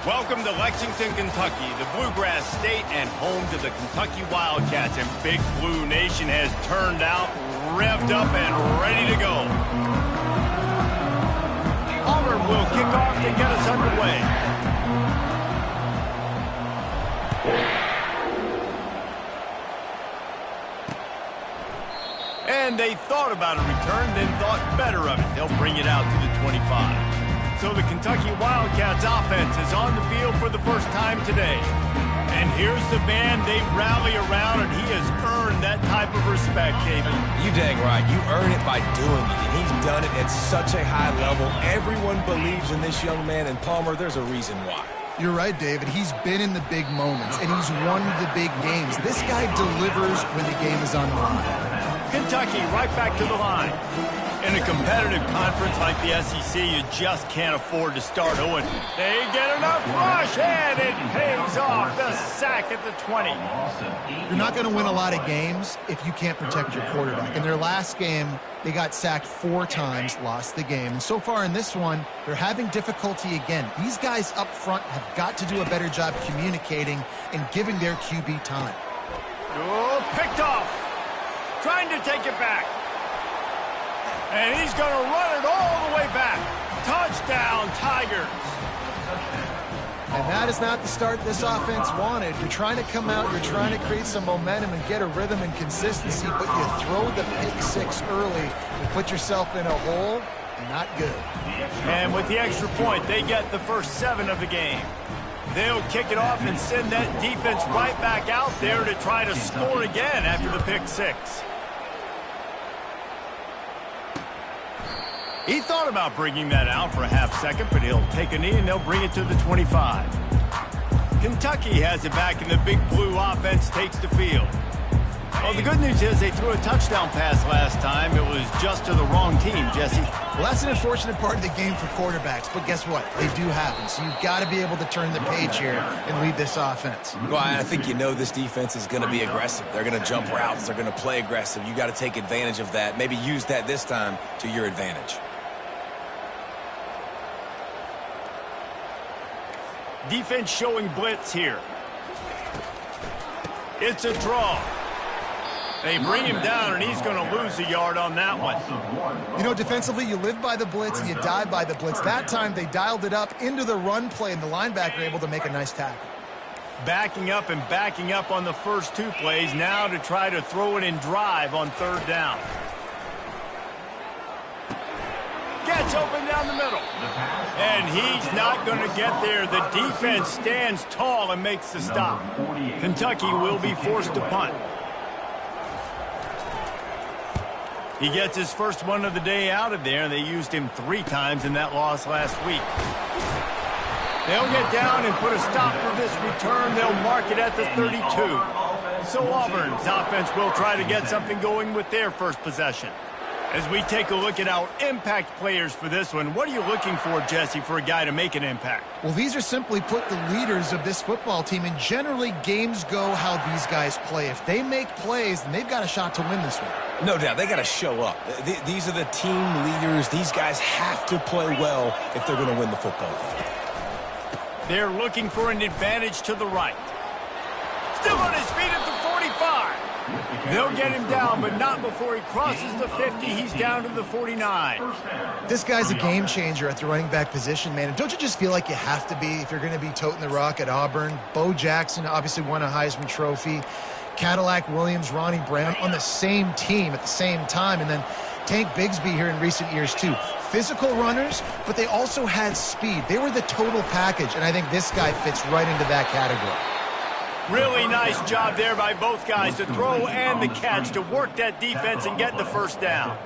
Welcome to Lexington, Kentucky, the Bluegrass State and home to the Kentucky Wildcats. And Big Blue Nation has turned out, revved up, and ready to go. Auburn will kick off to get us underway. And they thought about a return, then thought better of it. They'll bring it out to the 25. So the Kentucky Wildcats offense is on the field for the first time today. And here's the man they rally around, and he has earned that type of respect, David. You dang right. You earn it by doing it, and he's done it at such a high level. Everyone believes in this young man, and Palmer, there's a reason why. You're right, David. He's been in the big moments, and he's won the big games. This guy delivers when the game is on the line. Kentucky right back to the line. In a competitive conference like the SEC, you just can't afford to start 0. They get enough rush, and it pays off. The sack at the 20. You're not going to win a lot of games if you can't protect your quarterback. In their last game, they got sacked 4 times, lost the game. And so far in this one, they're having difficulty again. These guys up front have got to do a better job communicating and giving their QB time. Oh, picked off. Trying to take it back. And he's going to run it all the way back. Touchdown, Tigers. And that is not the start this offense wanted. You're trying to come out, you're trying to create some momentum and get a rhythm and consistency, but you throw the pick 6 early and put yourself in a hole. Not good. And with the extra point, they get the first 7 of the game. They'll kick it off and send that defense right back out there to try to score again after the pick 6. He thought about bringing that out for a half second, but he'll take a knee and they'll bring it to the 25. Kentucky has it back, and the Big Blue offense takes the field. Well, the good news is they threw a touchdown pass last time. It was just to the wrong team, Jesse. Well, that's an unfortunate part of the game for quarterbacks, but guess what? They do happen, so you've got to be able to turn the page here and lead this offense. Well, I think you know this defense is going to be aggressive. They're going to jump routes. They're going to play aggressive. You got to take advantage of that. Maybe use that this time to your advantage. Defense showing blitz here. It's a draw. They bring him down, and he's going to lose a yard on that one. You know, defensively, you live by the blitz and you die by the blitz. That time, they dialed it up into the run play, and the linebacker able to make a nice tackle. Backing up and backing up on the first 2 plays, now to try to throw it in drive on 3rd down. Gets open down the middle. And he's not going to get there. The defense stands tall and makes the stop. Kentucky will be forced to punt. He gets his first one of the day out of there. They used him 3 times in that loss last week. They'll get down and put a stop for this return. They'll mark it at the 32. So Auburn's offense will try to get something going with their first possession. As we take a look at our impact players for this one, what are you looking for, Jesse, for a guy to make an impact? Well, these are simply put the leaders of this football team, and generally games go how these guys play. If they make plays, then they've got a shot to win this one. No doubt. They got to show up. These are the team leaders. These guys have to play well if they're going to win the football game. They're looking for an advantage to the right. Still on his feet at the 45. They'll get him down, but not before he crosses the 50. He's down to the 49. This guy's a game changer at the running back position, man. And don't you just feel like you have to be if you're going to be toting the rock at Auburn? Bo Jackson obviously won a Heisman Trophy. Cadillac Williams, Ronnie Brown on the same team at the same time. And then Tank Bigsby here in recent years, too. Physical runners, but they also had speed. They were the total package, and I think this guy fits right into that category. Really nice job there by both guys, the throw and the catch, to work that defense and get the first down.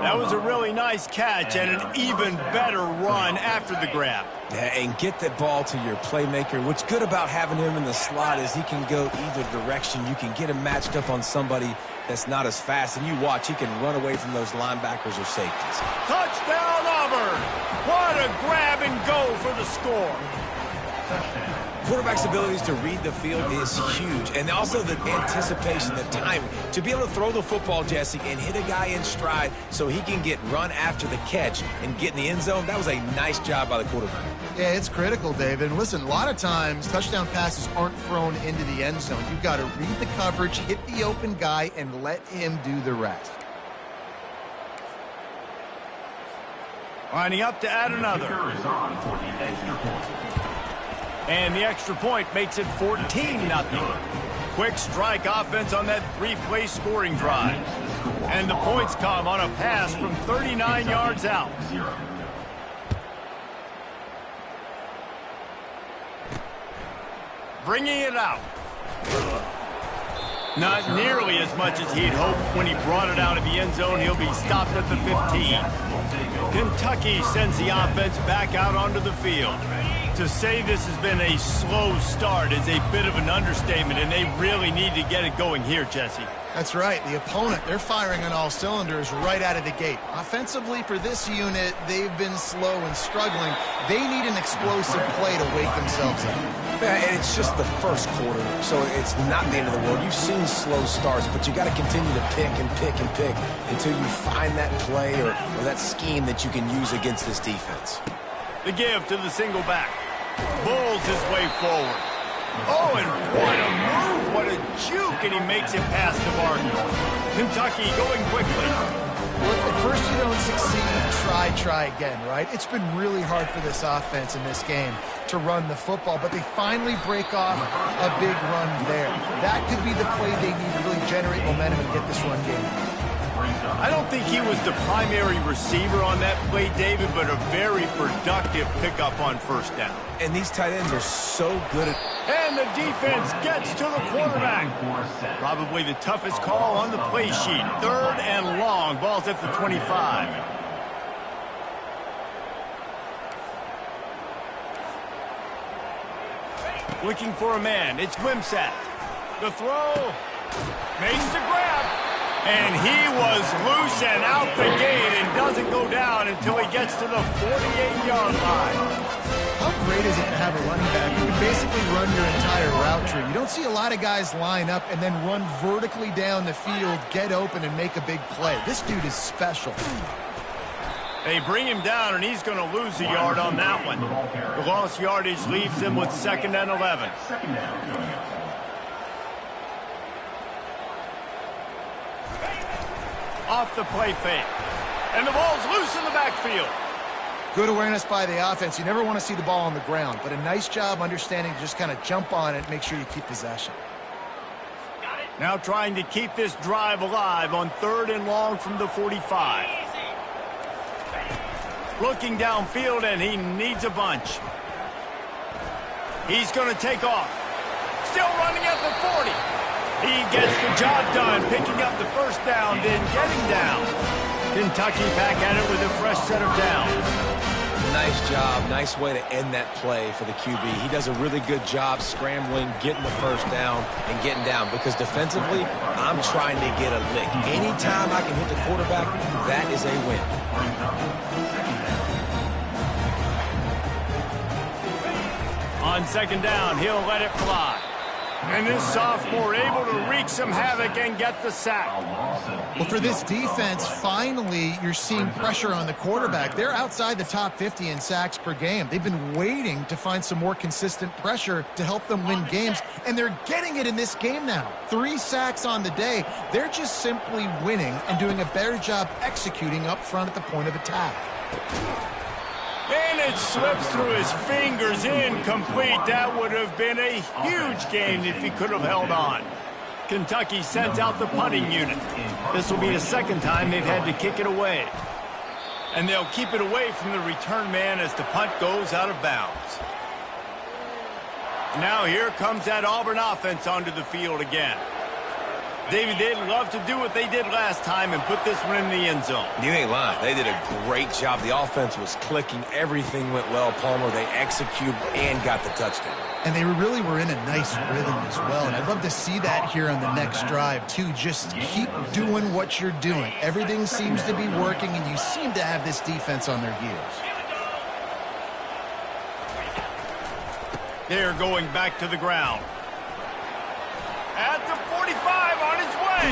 That was a really nice catch and an even better run after the grab. Yeah, and get that ball to your playmaker. What's good about having him in the slot is he can go either direction. You can get him matched up on somebody that's not as fast, and you watch, he can run away from those linebackers or safeties. Touchdown, Auburn! What a grab and go for the score. Quarterback's abilities to read the field is huge, and also the anticipation, the timing. To be able to throw the football, Jesse, and hit a guy in stride so he can get run after the catch and get in the end zone, that was a nice job by the quarterback. Yeah, it's critical, David. And listen, a lot of times touchdown passes aren't thrown into the end zone. You've got to read the coverage, hit the open guy, and let him do the rest. Lining up to add another. And the extra point makes it 14-0. Quick strike offense on that three-play scoring drive. And the points come on a pass from 39 yards out. Bringing it out. Not nearly as much as he'd hoped when he brought it out of the end zone. He'll be stopped at the 15. Kentucky sends the offense back out onto the field. To say this has been a slow start is a bit of an understatement, and they really need to get it going here, Jesse. That's right. The opponent, they're firing on all cylinders right out of the gate. Offensively, for this unit, they've been slow and struggling. They need an explosive play to wake themselves up. Yeah, and it's just the first quarter, so it's not the end of the world. You've seen slow starts, but you got to continue to pick and pick and pick until you find that play or that scheme that you can use against this defense. The give to the single back. Bulls his way forward. Oh, and what a move, what a juke, and he makes it past the mark. Kentucky going quickly. Well, if at first you don't succeed, try again, right? It's been really hard for this offense in this game to run the football, but they finally break off a big run there. That could be the play they need to really generate momentum and get this run game. I don't think he was the primary receiver on that play, David, but a very productive pickup on first down. And these tight ends are so good at... And the defense gets to the quarterback. Probably the toughest call on the play sheet. 3rd and long. Ball's at the 25. Looking for a man. It's Wimsatt. The throw. Makes the grab. And he was loose and out the gate and doesn't go down until he gets to the 48-yard line. How great is it to have a running back who can basically run your entire route tree? You don't see a lot of guys line up and then run vertically down the field, get open, and make a big play. This dude is special. They bring him down, and he's going to lose a yard on that one. The lost yardage leaves him with 2nd and 11. Off the play fake. And the ball's loose in the backfield. Good awareness by the offense. You never want to see the ball on the ground, but a nice job understanding to just kind of jump on it, make sure you keep possession. Now trying to keep this drive alive on 3rd and long from the 45. Looking downfield, and he needs a bunch. He's going to take off. Still running at the 40. He gets the job done, picking up the first down, then getting down. Kentucky back at it with a fresh set of downs. Nice job. Nice way to end that play for the QB. He does a really good job scrambling, getting the first down, and getting down. Because defensively, I'm trying to get a lick. Anytime I can hit the quarterback, that is a win. On 2nd down, he'll let it fly. And this sophomore able to wreak some havoc and get the sack. Well, for this defense, finally, you're seeing pressure on the quarterback. They're outside the top 50 in sacks per game. They've been waiting to find some more consistent pressure to help them win games, and they're getting it in this game now. 3 sacks on the day. They're just simply winning and doing a better job executing up front at the point of attack. And it slips through his fingers, incomplete. That would have been a huge gain if he could have held on. Kentucky sends out the punting unit. This will be the 2nd time they've had to kick it away. And they'll keep it away from the return man as the punt goes out of bounds. Now here comes that Auburn offense onto the field again. David, they'd love to do what they did last time and put this one in the end zone. You ain't lying. They did a great job. The offense was clicking. Everything went well, Palmer. They executed and got the touchdown. And they really were in a nice rhythm as well. And I'd love to see that here on the next drive, too. Just keep doing what you're doing. Everything seems to be working, and you seem to have this defense on their heels. They're going back to the ground. At the 45 on his way.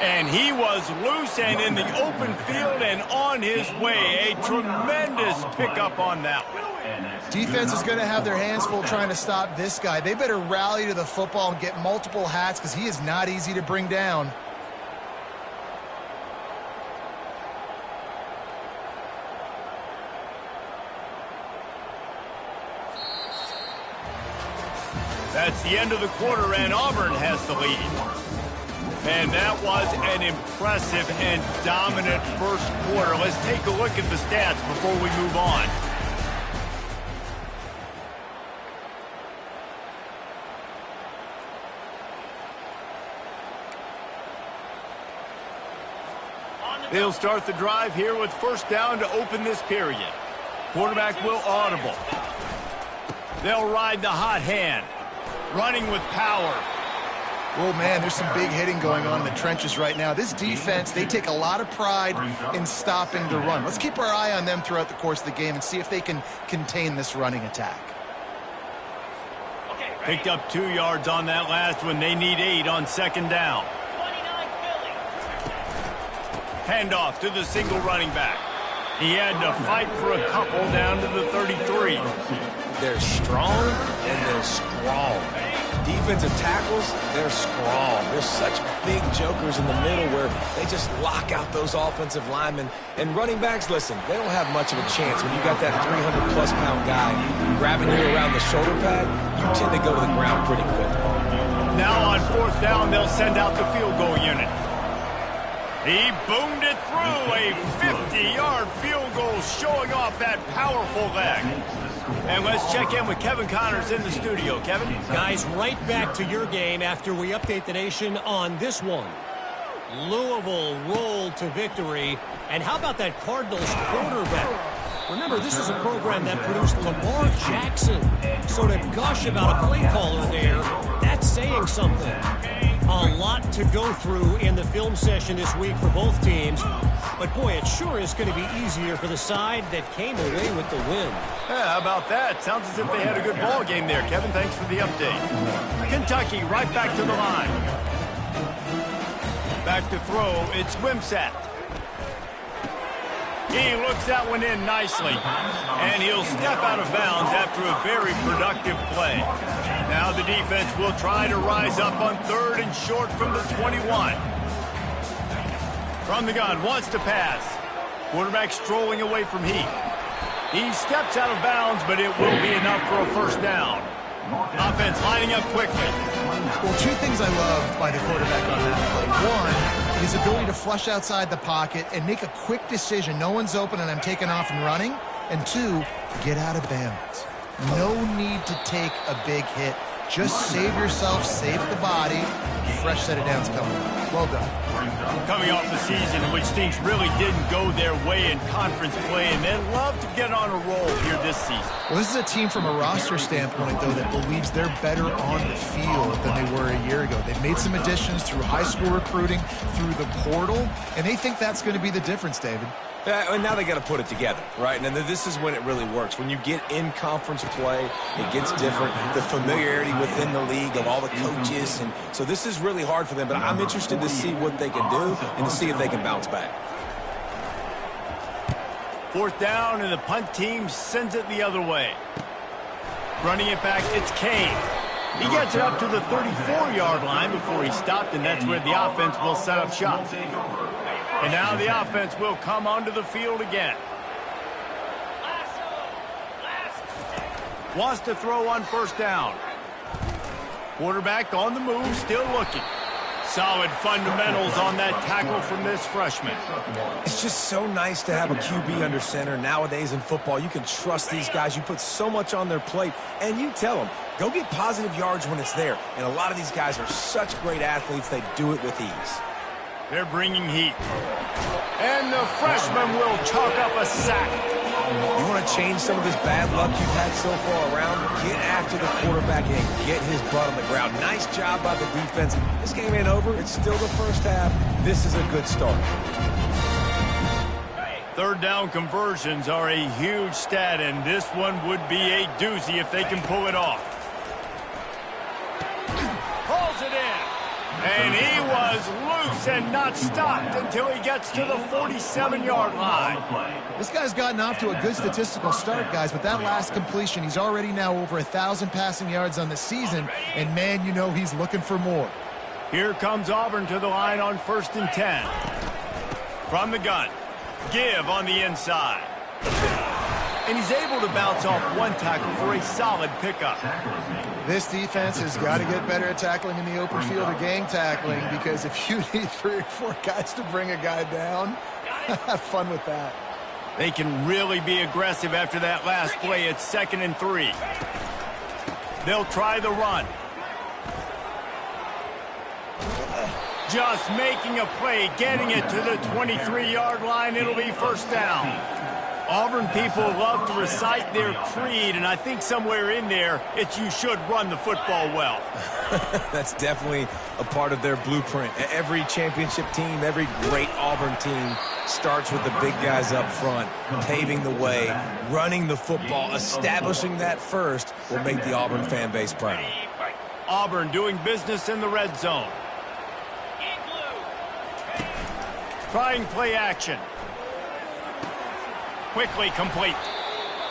And he was loose and in the open field and on his way. A tremendous pickup on that one. Defense is going to have their hands full trying to stop this guy. They better rally to the football and get multiple hats because he is not easy to bring down. That's the end of the quarter, and Auburn has the lead. And that was an impressive and dominant first quarter. Let's take a look at the stats before we move on. They'll start the drive here with first down to open this period. Quarterback will audible. They'll ride the hot hand. Running with power. Oh, man, there's some big hitting going on in the trenches right now. This defense, they take a lot of pride in stopping the run. Let's keep our eye on them throughout the course of the game and see if they can contain this running attack. Picked up 2 yards on that last one. They need 8 on second down. Handoff to the single running back. He had to fight for a couple down to the 33. They're strong and they're strong. Defensive tackles, they're strong. There's such big jokers in the middle where they just lock out those offensive linemen. And running backs, listen, they don't have much of a chance. When you got that 300-plus pound guy grabbing you around the shoulder pad, you tend to go to the ground pretty quickly. Now on fourth down, they'll send out the field goal unit. He boomed it through, a 50-yard field goal showing off that powerful leg. And let's check in with Kevin Connors in the studio. Kevin? Guys, right back to your game after we update the nation on this one. Louisville rolled to victory. And how about that Cardinals quarterback? Remember, this is a program that produced Lamar Jackson. So to gush about a play caller there, that's saying something. A lot to go through in the film session this week for both teams. But, boy, it sure is going to be easier for the side that came away with the win. Yeah, how about that? Sounds as if they had a good ball game there. Kevin, thanks for the update. Kentucky right back to the line. Back to throw. It's Wimsatt. He looks that one in nicely. And he'll step out of bounds after a very productive play. Now the defense will try to rise up on third and short from the 21. From the gun, wants to pass. Quarterback strolling away from Heath. He steps out of bounds, but it will be enough for a first down. Offense lining up quickly. Well, 2 things I love by the quarterback on that play. One, his ability to flush outside the pocket and make a quick decision. No one's open and I'm taking off and running. And 2, get out of bounds. No need to take a big hit. Just save yourself, save the body. Fresh set of downs coming. Well done. Coming off a season in which things really didn't go their way in conference play, and they'd love to get on a roll here this season. Well, this is a team from a roster standpoint, though, that believes they're better on the field than they were a year ago. They've made some additions through high school recruiting, through the portal, and they think that's going to be the difference, David. And now they got to put it together, right? And then this is when it really works. When you get in conference play, it gets different. The familiarity within the league of all the coaches. And so this is really hard for them. But I'm interested to see what they can do and to see if they can bounce back. Fourth down, and the punt team sends it the other way. Running it back, it's Kane. He gets it up to the 34-yard line before he stopped, and that's where the offense will set up shop. And now the offense will come onto the field again. Wants to throw on first down. Quarterback on the move, still looking. Solid fundamentals on that tackle from this freshman. It's just so nice to have a QB under center. Nowadays in football, you can trust these guys. You put so much on their plate, and you tell them, go get positive yards when it's there. And a lot of these guys are such great athletes, they do it with ease. They're bringing heat. And the freshman will chalk up a sack. You want to change some of this bad luck you've had so far around? Get after the quarterback and get his butt on the ground. Nice job by the defense. This game ain't over. It's still the first half. This is a good start. Third down conversions are a huge stat, and this one would be a doozy if they can pull it off. Pulls it in. And he was loose and not stopped until he gets to the 47-yard line. This guy's gotten off to a good statistical start, guys. With that last completion, he's already now over 1,000 passing yards on the season. And, man, you know he's looking for more. Here comes Auburn to the line on 1st and 10. From the gun. Give on the inside. And he's able to bounce off one tackle for a solid pickup. This defense has got to get better at tackling in the open field or gang tackling, because if you need 3 or 4 guys to bring a guy down, have fun with that. They can really be aggressive after that last play. It's 2nd and 3. They'll try the run. Just making a play, getting it to the 23-yard line. It'll be 1st down. Auburn people love to recite their creed, and I think somewhere in there, it's you should run the football well. That's definitely a part of their blueprint. Every championship team, every great Auburn team starts with the big guys up front, paving the way, running the football, establishing that first will make the Auburn fan base proud. Auburn doing business in the red zone. Trying play action. Quickly complete.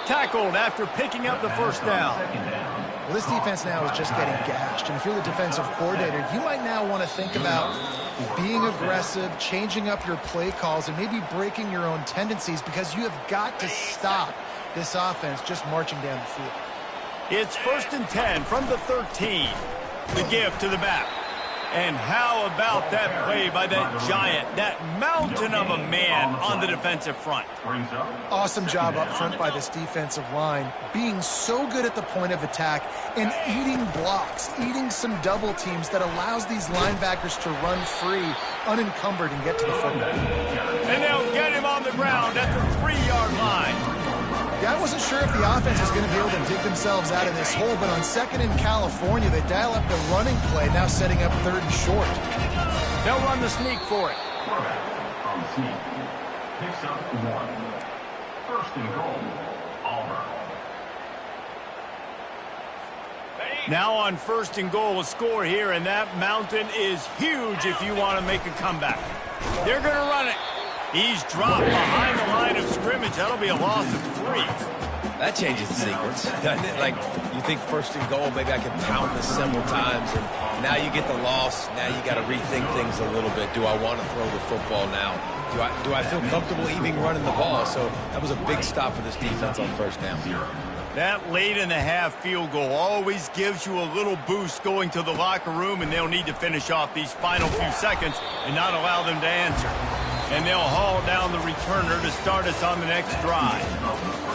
Tackled after picking up the 1st down. Well, this defense now is just getting gashed. And if you're the defensive coordinator, you might now want to think about being aggressive, changing up your play calls, and maybe breaking your own tendencies, because you have got to stop this offense just marching down the field. It's 1st and 10 from the 13. The give to the back. And how about that play by that giant, that mountain of a man on the defensive front? Awesome job up front by this defensive line, being so good at the point of attack and eating blocks, eating some double teams that allows these linebackers to run free, unencumbered, and get to the football. And they'll get him on the ground at the 3-yard line. Yeah, I wasn't sure if the offense was going to be able to dig themselves out of this hole, but on 2nd in California, they dial up the running play, now setting up 3rd and short. They'll run the sneak for it. From sneak. Picks up 1. 1st and goal, Auburn. Now on 1st and goal, a score here, and that mountain is huge if you want to make a comeback. They're going to run it. He's dropped behind the line of scrimmage. That'll be a loss of 3. That changes the sequence, doesn't it? Like, you think 1st and goal, maybe I can pound this several times, and now you get the loss. Now you got to rethink things a little bit. Do I want to throw the football now? Do I feel comfortable even running the ball? So that was a big stop for this defense on 1st down. That late in the half field goal always gives you a little boost going to the locker room, and they'll need to finish off these final few seconds and not allow them to answer. And they'll haul down the returner to start us on the next drive.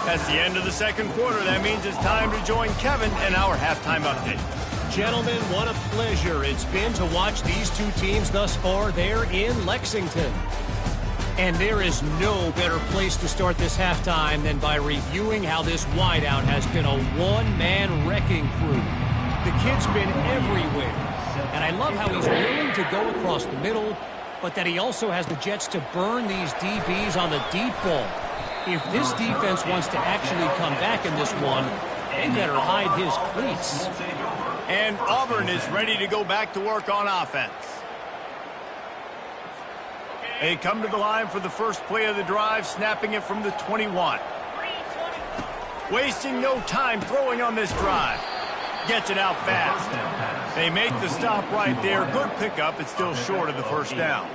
That's the end of the 2nd quarter. That means it's time to join Kevin in our halftime update. Gentlemen, what a pleasure it's been to watch these two teams thus far there in Lexington. And there is no better place to start this halftime than by reviewing how this wideout has been a one-man wrecking crew. The kid's been everywhere. And I love how he's willing to go across the middle, but that he also has the jets to burn these DBs on the deep ball. If this defense wants to actually come back in this one, they better hide his cleats. And Auburn is ready to go back to work on offense. They come to the line for the first play of the drive, snapping it from the 21. Wasting no time throwing on this drive. Gets it out fast. They make the stop right there. Good pickup. It's still short of the 1st down.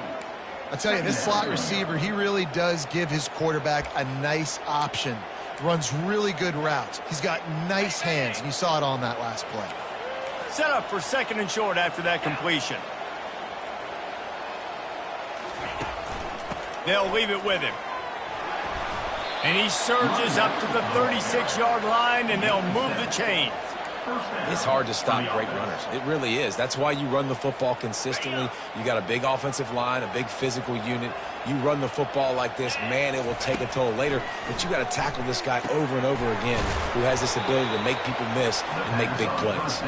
I'll tell you, this slot receiver, he really does give his quarterback a nice option. Runs really good routes. He's got nice hands, and you saw it on that last play. Set up for 2nd and short after that completion. They'll leave it with him. And he surges up to the 36-yard line, and they'll move the chains. It's hard to stop great runners. It really is. That's why you run the football consistently. You got a big offensive line, a big physical unit. You run the football like this, man, it will take a toll later. But you got to tackle this guy over and over again who has this ability to make people miss and make big plays.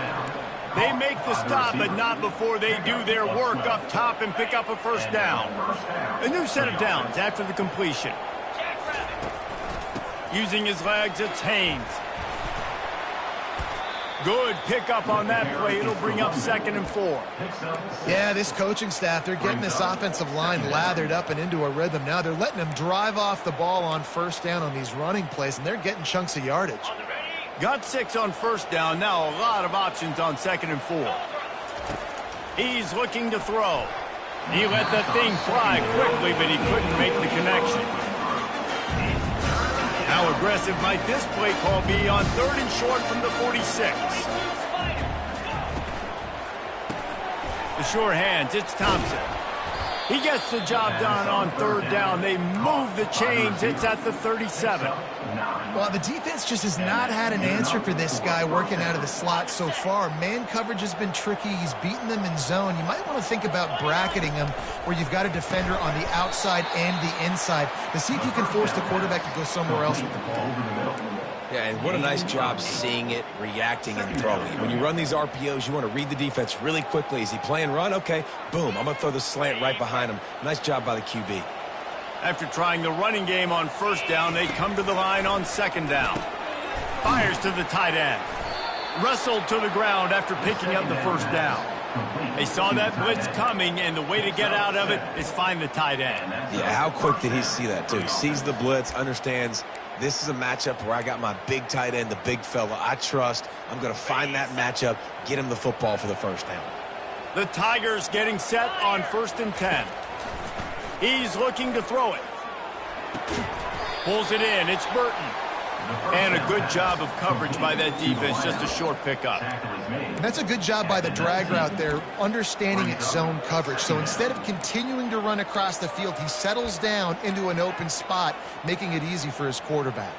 They make the stop, but not before they do their work up top and pick up a 1st down. A new set of downs after the completion. Using his legs, it's Haynes. Good pickup on that play. It'll bring up 2nd and 4. Yeah, this coaching staff, they're getting this offensive line lathered up and into a rhythm now. They're letting them drive off the ball on 1st down on these running plays, and they're getting chunks of yardage. Got 6 on 1st down. Now a lot of options on 2nd and 4. He's looking to throw. He let that thing fly quickly, but he couldn't make the connection. How aggressive might this play call be on 3rd and short from the 46? The sure hands, it's Thompson. He gets the job done on 3rd down. They move the chains. It's at the 37. Well, the defense just has not had an answer for this guy working out of the slot so far. Man coverage has been tricky. He's beaten them in zone. You might want to think about bracketing him where you've got a defender on the outside and the inside to see if you can force the quarterback to go somewhere else with the ball. Yeah, and what a nice job seeing it, reacting, and throwing. When you run these RPOs, you want to read the defense really quickly. Is he playing run? Okay, boom, I'm going to throw the slant right behind him. Nice job by the QB. After trying the running game on 1st down, they come to the line on 2nd down. Fires to the tight end. Wrestled to the ground after picking up the 1st down. They saw that blitz coming, and the way to get out of it is find the tight end. Yeah, how quick did he see that, too? Sees the blitz, understands this is a matchup where I got my big tight end, the big fella I trust. I'm going to find that matchup, get him the football for the 1st down. The Tigers getting set on 1st and 10. He's looking to throw it. Pulls it in. It's Burton. And a good job of coverage by that defense. Just a short pickup. That's a good job by the drag route there, understanding its zone coverage. So instead of continuing to run across the field, he settles down into an open spot, making it easy for his quarterback.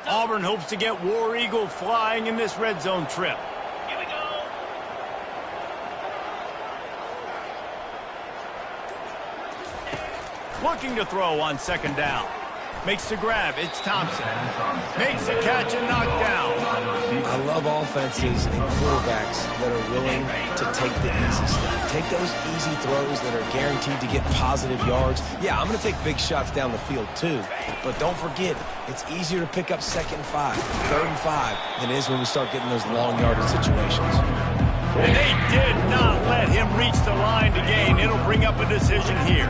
Auburn hopes to get War Eagle flying in this red zone trip. Here we go. Looking to throw on 2nd down. Makes the grab. It's Thompson. Makes the catch and knocked down. I love offenses and quarterbacks that are willing to take the easy stuff. Take those easy throws that are guaranteed to get positive yards. Yeah, I'm going to take big shots down the field too. But don't forget, it's easier to pick up 2nd and 5, 3rd and 5 than it is when we start getting those long yardage situations. And they did not let him reach the line to gain. It'll bring up a decision here.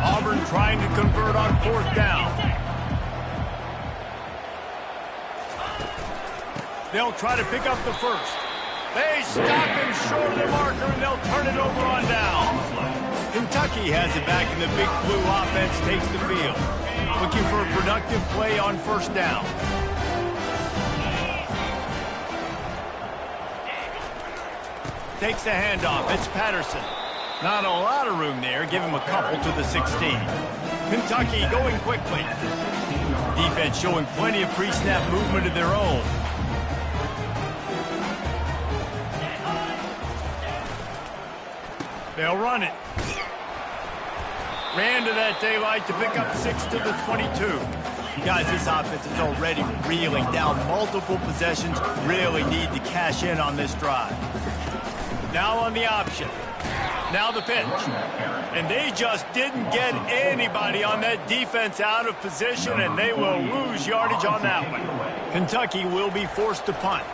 Auburn trying to convert on 4th down. They'll try to pick up the 1st. They stop him short of the marker, and they'll turn it over on down. Kentucky has it back, and the Big Blue offense takes the field. Looking for a productive play on 1st down. Takes the handoff. It's Patterson. Not a lot of room there. Give him a couple to the 16. Kentucky going quickly. Defense showing plenty of pre-snap movement of their own. They'll run it. Ran to that daylight to pick up 6 to the 22. Guys, this offense is already reeling down multiple possessions. Really need to cash in on this drive. Now on the option. Now the pitch. And they just didn't get anybody on that defense out of position, and they will lose yardage on that one. Kentucky will be forced to punt.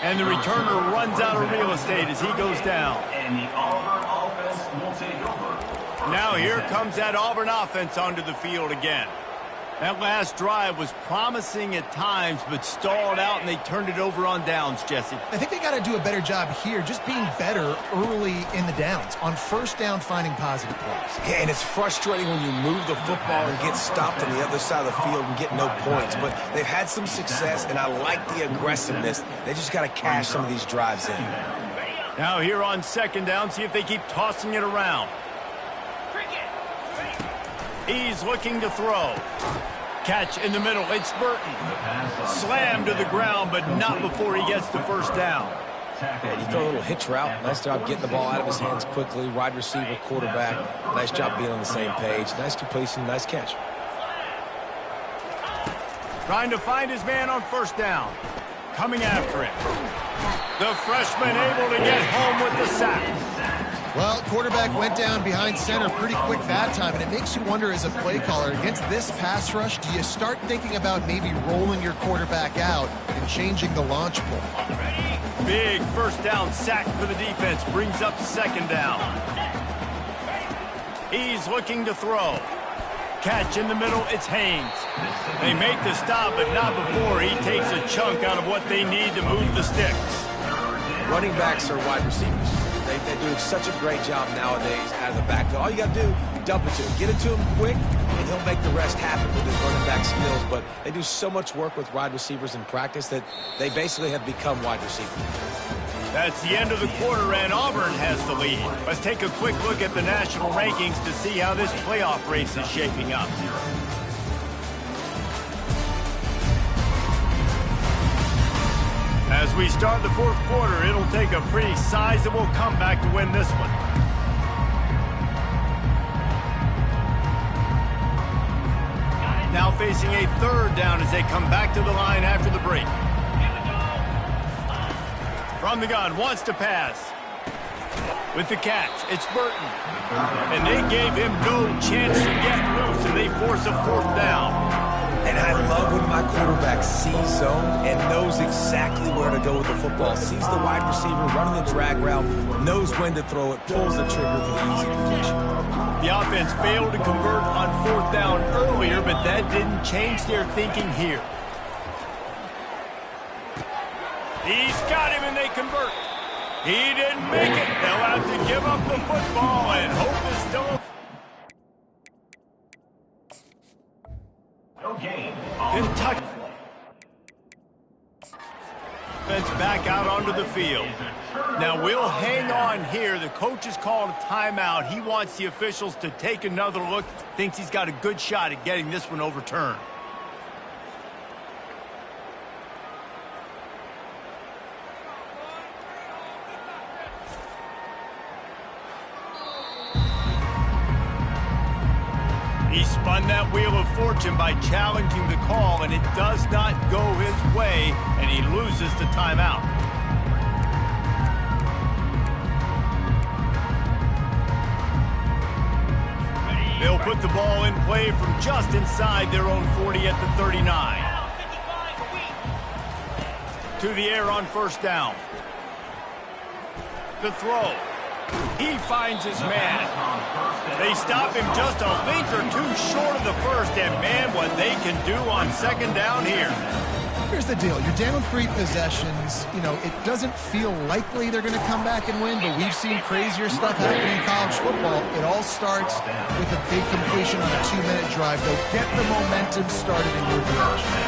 And the returner runs out of real estate as he goes down. And the Auburn offense will take over. Now here comes that Auburn offense onto the field again. That last drive was promising at times, but stalled out, and they turned it over on downs, Jesse. I think they got to do a better job here, just being better early in the downs. On 1st down, finding positive plays. Yeah, and it's frustrating when you move the football and get stopped on the other side of the field and get no points. But they've had some success, and I like the aggressiveness. They just got to cash some of these drives in. Now here on 2nd down, see if they keep tossing it around. He's looking to throw. Catch in the middle. It's Burton. Slammed to the ground, but not before he gets the 1st down. Yeah, you throw a little hitch route. Nice job getting the ball out of his hands quickly. Wide receiver, quarterback. Nice job being on the same page. Nice completion, nice catch. Trying to find his man on 1st down. coming after him. The freshman able to get home with the sack. Well, quarterback went down behind center pretty quick that time, and it makes you wonder as a play caller, against this pass rush, do you start thinking about maybe rolling your quarterback out and changing the launch point? Big first down sack for the defense, brings up second down. He's looking to throw. Catch in the middle, it's Haynes. They make the stop, but not before he takes a chunk out of what they need to move the sticks. Running backs are wide receivers. They do such a great job nowadays out of the backfield. All you got to do, dump it to him. Get it to him quick, and he'll make the rest happen with his running back skills. But they do so much work with wide receivers in practice that they basically have become wide receivers. That's the end of the quarter, and Auburn has the lead. Let's take a quick look at the national rankings to see how this playoff race is shaping up. As we start the fourth quarter, it'll take a pretty sizable comeback to win this one. Now facing a third down as they come back to the line after the break. From the gun, wants to pass. With the catch, it's Burton. And they gave him no chance to get loose, and they force a fourth down. And I love when my quarterback sees zone and knows exactly where to go with the football. Sees the wide receiver running the drag route, knows when to throw it, pulls the trigger for the easy completion. The offense failed to convert on fourth down earlier, but that didn't change their thinking here. He's got him, and they convert. He didn't make it. They'll have to give up the football, and hope is still a... Kentucky. Defense back out onto the field. Now we'll hang on here. The coach has called a timeout. He wants the officials to take another look. Thinks he's got a good shot at getting this one overturned. He spun that wheel of fortune by challenging the call, and it does not go his way, and he loses the timeout. They'll put the ball in play from just inside their own 40 at the 39. To the air on first down. The throw. He finds his man. They stop him just a length or two short of the first, and man, what they can do on second down here. Here's the deal. You're down 3 possessions. You know, it doesn't feel likely they're going to come back and win, but we've seen crazier stuff happen in college football. It all starts with a big completion on a 2-minute drive. They'll get the momentum started in your direction.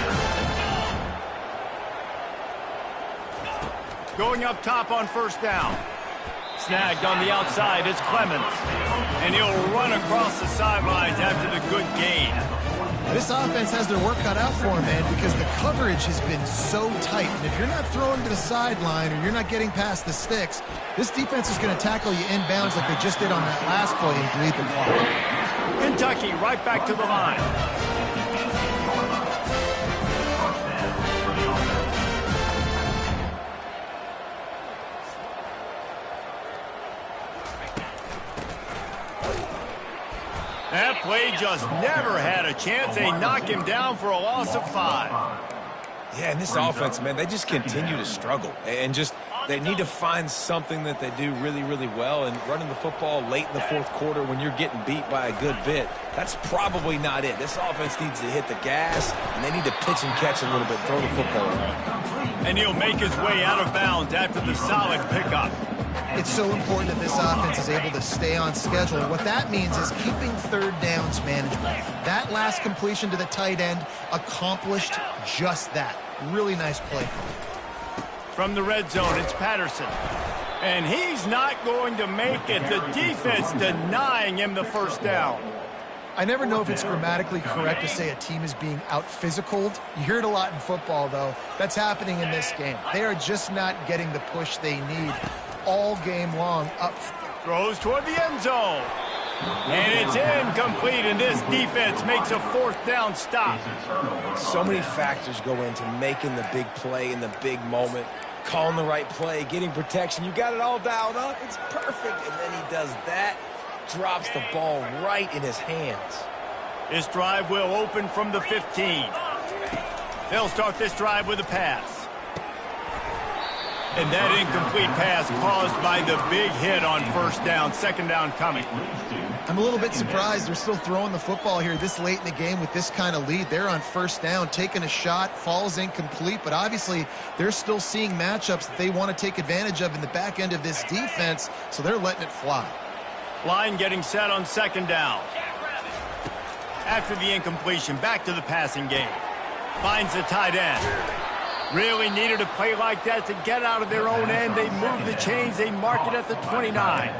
Going up top on first down. Snagged on the outside is Clemens. And he'll run across the sidelines after the good gain. This offense has their work cut out for them, man, because the coverage has been so tight. And if you're not throwing to the sideline or you're not getting past the sticks, this defense is going to tackle you inbounds like they just did on that last play and bleed the clock. Kentucky right back to the line. That play just never had a chance. They knock him down for a loss of 5. Yeah, and this offense, man, they just continue to struggle. And just, they need to find something that they do really, really well. And running the football late in the fourth quarter when you're getting beat by a good bit, that's probably not it. This offense needs to hit the gas, and they need to pitch and catch a little bit, throw the football around. And he'll make his way out of bounds after the solid pickup. It's so important that this offense is able to stay on schedule. What that means is keeping third downs manageable. That last completion to the tight end accomplished just that. Really nice play. From the red zone, it's Patterson. And he's not going to make it. The defense denying him the first down. I never know if it's grammatically correct to say a team is being out-physicaled. You hear it a lot in football, though. That's happening in this game. They are just not getting the push they need all game long. Up throws toward the end zone. And it's incomplete, and this defense makes a fourth down stop. So many factors go into making the big play in the big moment, calling the right play, getting protection. You got it all dialed up. It's perfect. And then he does that, drops the ball right in his hands. This drive will open from the 15. They'll start this drive with a pass. And that incomplete pass caused by the big hit on first down, second down coming. I'm a little bit surprised they're still throwing the football here this late in the game with this kind of lead. They're on first down, taking a shot, falls incomplete, but obviously they're still seeing matchups that they want to take advantage of in the back end of this defense, so they're letting it fly. Line getting set on second down. After the incompletion, back to the passing game. Finds the tight end. Really needed a play like that to get out of their own end. They move the chains. They mark it at the 29.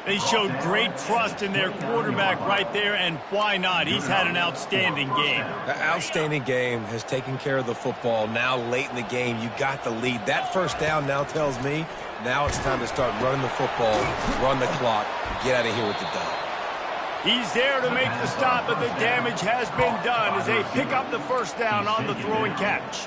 They showed great trust in their quarterback right there, and why not? He's had an outstanding game. The outstanding game has taken care of the football. Now late in the game, you got the lead. That first down now tells me now it's time to start running the football, run the clock, get out of here with the dub. He's there to make the stop, but the damage has been done as they pick up the first down on the throw and catch.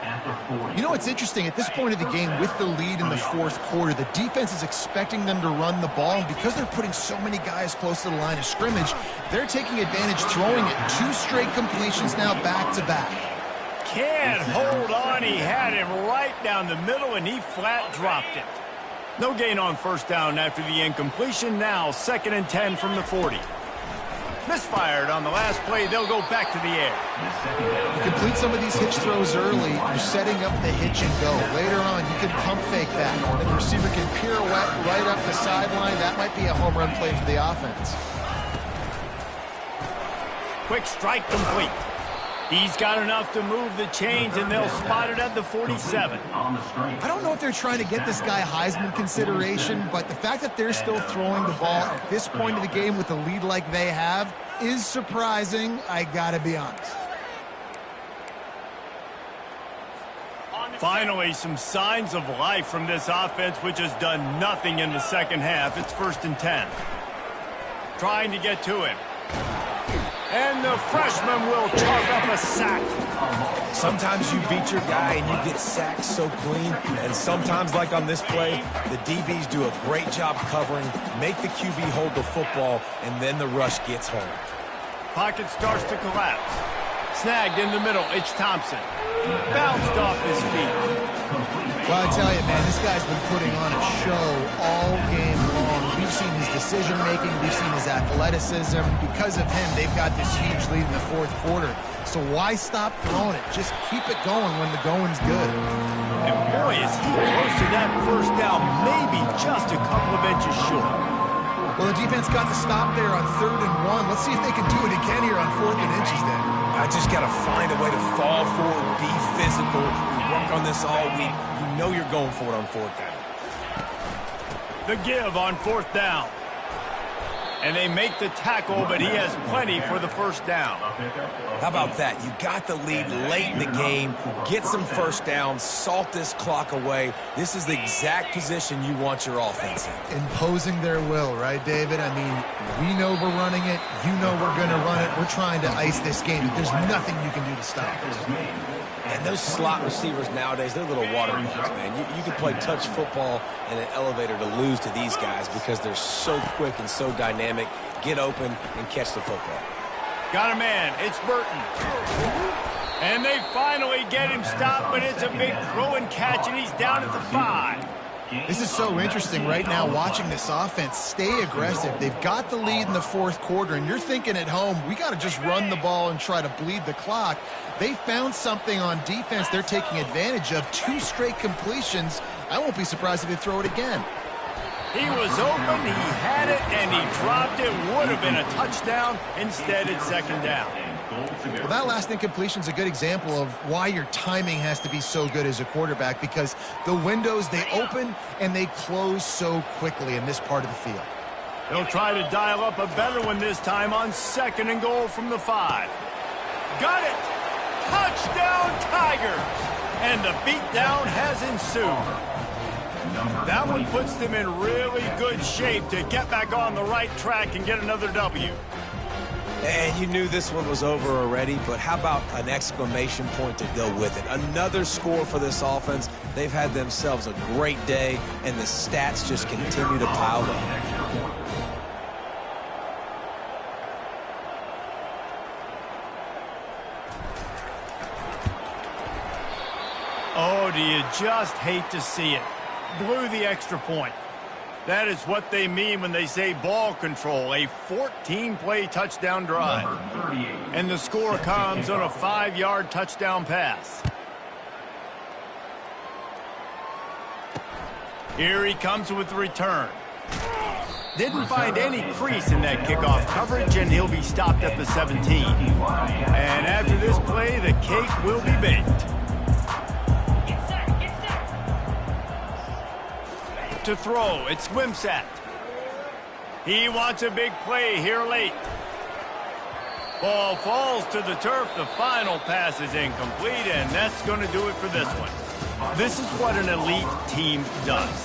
You know what's interesting? At this point of the game, with the lead in the fourth quarter, the defense is expecting them to run the ball, and because they're putting so many guys close to the line of scrimmage, they're taking advantage, throwing it. 2 straight completions now back-to-back. Can't hold on. He had him right down the middle, and he flat dropped it. No gain on first down after the incompletion. Now 2nd and 10 from the 40. Misfired on the last play. They'll go back to the air. You complete some of these hitch throws early, you're setting up the hitch and go. Later on, you can pump fake that. And the receiver can pirouette right up the sideline. That might be a home run play for the offense. Quick strike complete. He's got enough to move the chains, and they'll spot it at the 47. I don't know if they're trying to get this guy Heisman consideration, but the fact that they're still throwing the ball at this point of the game with a lead like they have is surprising, I gotta be honest. Finally, some signs of life from this offense, which has done nothing in the second half. It's 1st and 10. Trying to get to him. And the freshman will chalk up a sack. Sometimes you beat your guy and you get sacked so clean, and sometimes, like on this play, the DBs do a great job covering, make the QB hold the football, and then the rush gets home. Pocket starts to collapse. Snagged in the middle, it's Thompson. Bounced off his feet. Well, I tell you, man, this guy's been putting on a show all game long. We've seen his decision-making. We've seen his athleticism. Because of him, they've got this huge lead in the fourth quarter. So why stop throwing it? Just keep it going when the going's good. And boy, is he close to that first down, maybe just a couple of inches short. Well, the defense got the stop there on 3rd and 1. Let's see if they can do it again here on 4th and inches then. I just got to find a way to fall forward, be physical. We work on this all week. You know you're going for it on 4th down. The give on 4th down. And they make the tackle, but he has plenty for the first down. How about that? You got the lead late in the game. Get some first downs. Salt this clock away. This is the exact position you want your offense in. Imposing their will, right, David? I mean, we know we're running it. You know we're going to run it. We're trying to ice this game. There's nothing you can do to stop us. And those slot receivers nowadays, they're little water bugs, man. You can play touch football in an elevator to lose to these guys because they're so quick and so dynamic. Get open and catch the football. Got a man. It's Burton. And they finally get him stopped, but it's a big throw and catch, and he's down at the 5. This is so interesting right now, watching this offense stay aggressive. They've got the lead in the fourth quarter, and you're thinking at home, we got to just run the ball and try to bleed the clock. They found something on defense they're taking advantage of. 2 straight completions. I won't be surprised if they throw it again. He was open, he had it, and he dropped it. Would have been a touchdown. Instead, it's 2nd down. Well, that last incompletion is a good example of why your timing has to be so good as a quarterback, because the windows, they open and they close so quickly in this part of the field. They'll try to dial up a better one this time on 2nd and goal from the 5. Got it! Touchdown, Tigers! And the beatdown has ensued. That one puts them in really good shape to get back on the right track and get another W. And you knew this one was over already, but how about an exclamation point to go with it? Another score for this offense. They've had themselves a great day, and the stats just continue to pile up. Oh, do you just hate to see it? Blew the extra point. That is what they mean when they say ball control, a 14-play touchdown drive. And the score comes on a 5-yard touchdown pass. Here he comes with the return. Didn't find any crease in that kickoff coverage, and he'll be stopped at the 17. And after this play, the cake will be baked. To throw, it's Wimsatt. He wants a big play here late. Ball falls to the turf. The final pass is incomplete, and that's going to do it for this one. This is what an elite team does.